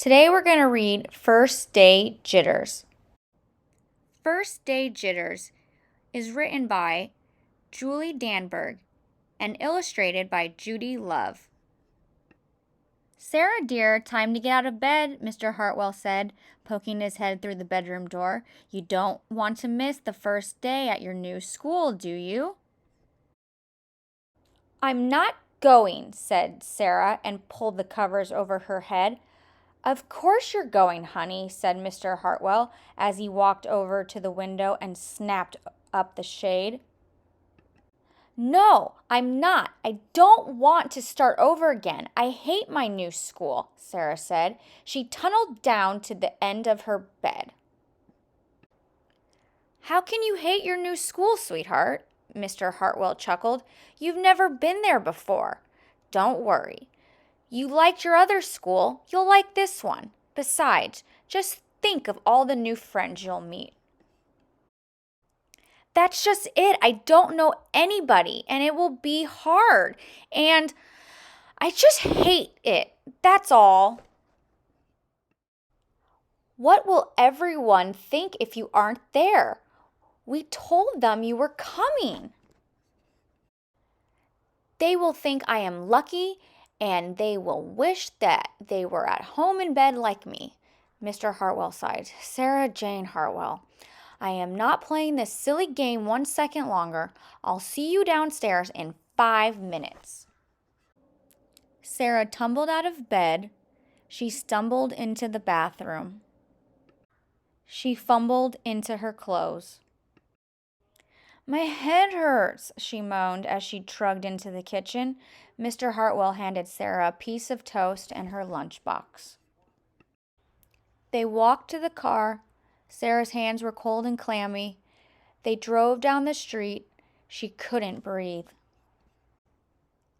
Today we're going to read First Day Jitters. First Day Jitters is written by Julie Danneberg and illustrated by Judy Love. "Sarah, dear, time to get out of bed," Mr. Hartwell said, poking his head through the bedroom door. "You don't want to miss the first day at your new school, do you?" "I'm not going," said Sarah, and pulled the covers over her head. "Of course you're going, honey," said Mr. Hartwell as he walked over to the window and snapped up the shade. "No, I'm not. I don't want to start over again. I hate my new school," Sarah said. She tunneled down to the end of her bed. "How can you hate your new school, sweetheart?" Mr. Hartwell chuckled. "You've never been there before. Don't worry. You liked your other school, you'll like this one. Besides, just think of all the new friends you'll meet." "That's just it. I don't know anybody, and it will be hard. And I just hate it. That's all." "What will everyone think if you aren't there? We told them you were coming." "They will think I am lucky, and they will wish that they were at home in bed like me." Mr. Hartwell sighed. "Sarah Jane Hartwell, I am not playing this silly game 1 second longer. I'll see you downstairs in 5 minutes." Sarah tumbled out of bed. She stumbled into the bathroom. She fumbled into her clothes. "My head hurts," she moaned as she trudged into the kitchen. Mr. Hartwell handed Sarah a piece of toast and her lunchbox. They walked to the car. Sarah's hands were cold and clammy. They drove down the street. She couldn't breathe.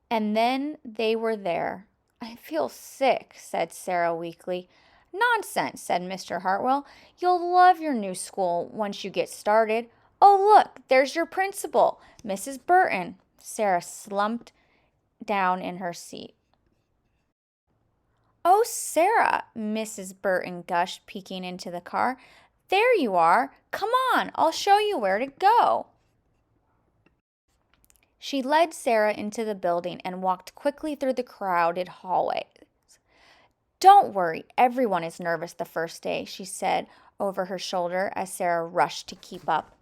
And then they were there. "I feel sick," said Sarah weakly. "Nonsense," said Mr. Hartwell. "You'll love your new school once you get started. Oh, look, there's your principal, Mrs. Burton." Sarah slumped down in her seat. "Oh, Sarah," Mrs. Burton gushed, peeking into the car. "There you are. Come on, I'll show you where to go." She led Sarah into the building and walked quickly through the crowded hallways. "Don't worry, everyone is nervous the first day," she said over her shoulder as Sarah rushed to keep up.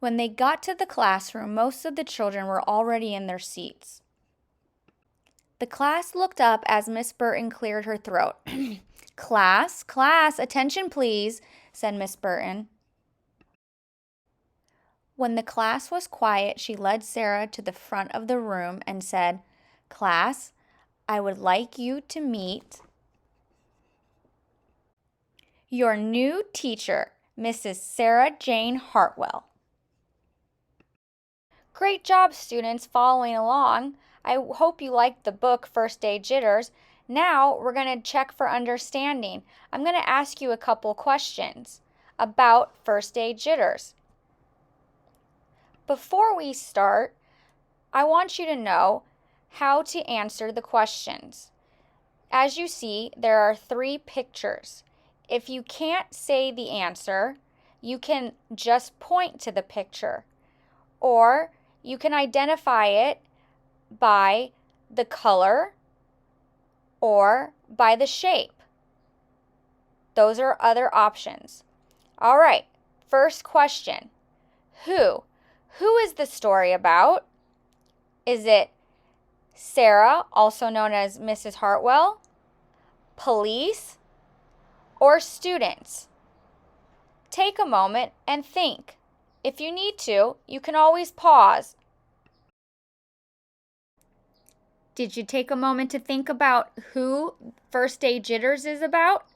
When they got to the classroom, most of the children were already in their seats. The class looked up as Miss Burton cleared her throat. Class, attention please," said Miss Burton. When the class was quiet, she led Sarah to the front of the room and said, "Class, I would like you to meet your new teacher, Mrs. Sarah Jane Hartwell." Great job, students, following along. I hope you liked the book, First Day Jitters. Now we're going to check for understanding. I'm going to ask you a couple questions about First Day Jitters. Before we start, I want you to know how to answer the questions. As you see, there are 3 pictures. If you can't say the answer, you can just point to the picture, or you can identify it by the color or by the shape. Those are other options. All right, first question. Who? Who is the story about? Is it Sarah, also known as Mrs. Hartwell, police, or students? Take a moment and think. If you need to, you can always pause. Did you take a moment to think about who First Day Jitters is about?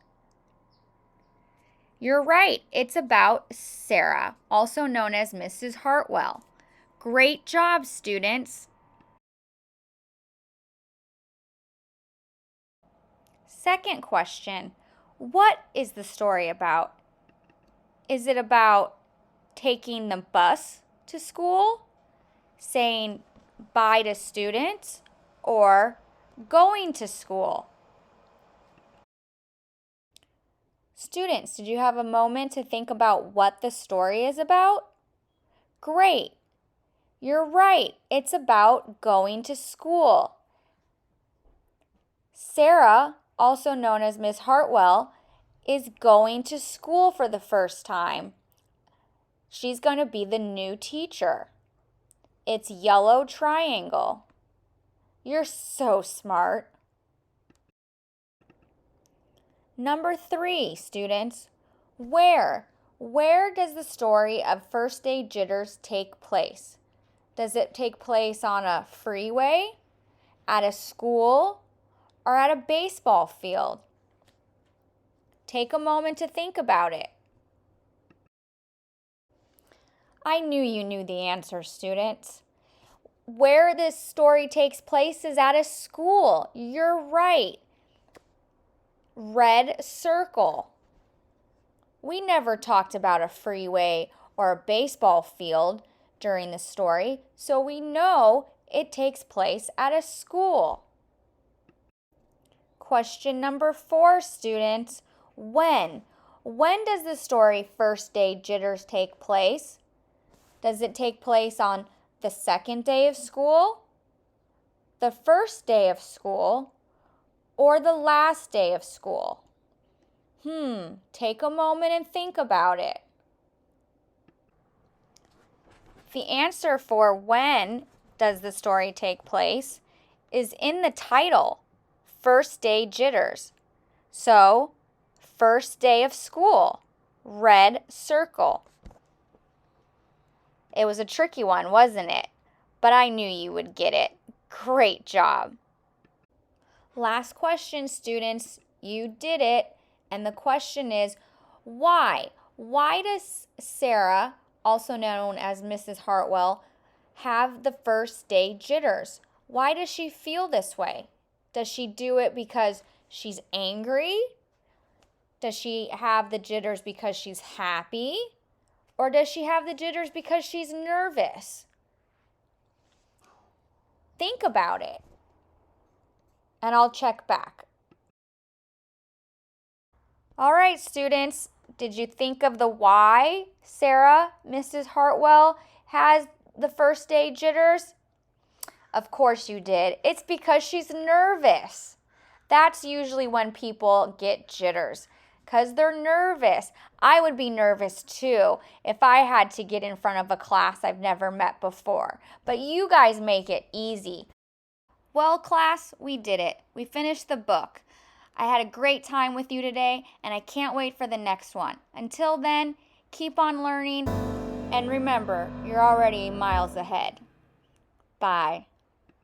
You're right. It's about Sarah, also known as Mrs. Hartwell. Great job, students. Second question. What is the story about? Is it about taking the bus to school, saying bye to students, or going to school? Students, did you have a moment to think about what the story is about? Great. You're right. It's about going to school. Sarah, also known as Miss Hartwell, is going to school for the first time. She's going to be the new teacher. It's yellow triangle. You're so smart. Number 3, students. Where does the story of First Day Jitters take place? Does it take place on a freeway, at a school, or at a baseball field? Take a moment to think about it. I knew you knew the answer, students. Where this story takes place is at a school. You're right. Red circle. We never talked about a freeway or a baseball field during the story, so we know it takes place at a school. Question number 4, students. When does the story First Day Jitters take place? Does it take place on the second day of school, the first day of school, or the last day of school? Take a moment and think about it. The answer for when does the story take place is in the title, First Day Jitters. So, first day of school, red circle. It was a tricky one, wasn't it? But I knew you would get it. Great job. Last question, students. You did it. And the question is, why? Why does Sarah, also known as Mrs. Hartwell, have the first day jitters? Why does she feel this way? Does she do it because she's angry? Does she have the jitters because she's happy? Or does she have the jitters because she's nervous? Think about it. And I'll check back. All right, students, did you think of the why Sarah, Mrs. Hartwell, has the first day jitters? Of course you did. It's because she's nervous. That's usually when people get jitters, because they're nervous. I would be nervous too if I had to get in front of a class I've never met before. But you guys make it easy. Well, class, we did it. We finished the book. I had a great time with you today, and I can't wait for the next one. Until then, keep on learning, and remember, you're already miles ahead. Bye.